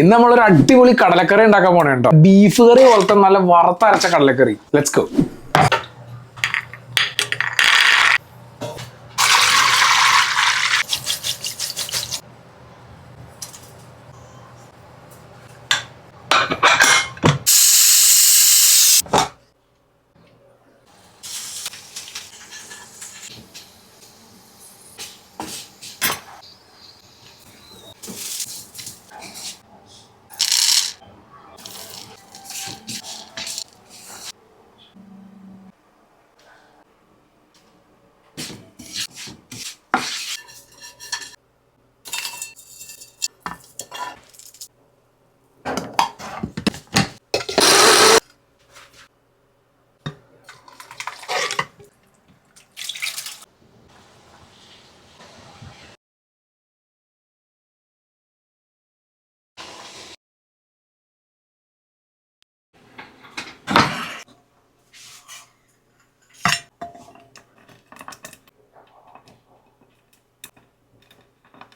ഇന്ന് നമ്മളൊരു അടിപൊളി കടലക്കറി ഉണ്ടാക്കാൻ പോണേ കേട്ടോ. ബീഫ് കറി പോലത്തെ നല്ല വറുത്തരച്ച കടലക്കറി. Let's go.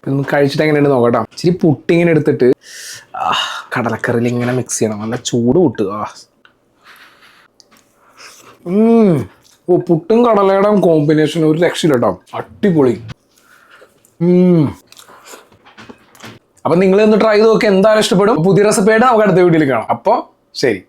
ഇതൊന്ന് കഴിച്ചിട്ട് എങ്ങനെയുണ്ട് നോക്കട്ടോ. ഇച്ചിരി പുട്ടിങ്ങനെ എടുത്തിട്ട് കടലക്കറിയിൽ ഇങ്ങനെ മിക്സ് ചെയ്യണം. നല്ല ചൂട് പുട്ട്. ഓ, പുട്ടും കടലയുടെ കോമ്പിനേഷൻ ഒരു രക്ഷയില്ല കേട്ടോ. അടിപൊളി. അപ്പൊ നിങ്ങൾ ഒന്ന് ട്രൈ ചെയ്ത് നോക്കി. എന്തായാലും ഇഷ്ടപ്പെടും. പുതിയ റെസിപ്പിയായിട്ട് നമുക്ക് അടുത്ത വീഡിയോയിൽ കാണാം. അപ്പോൾ ശരി.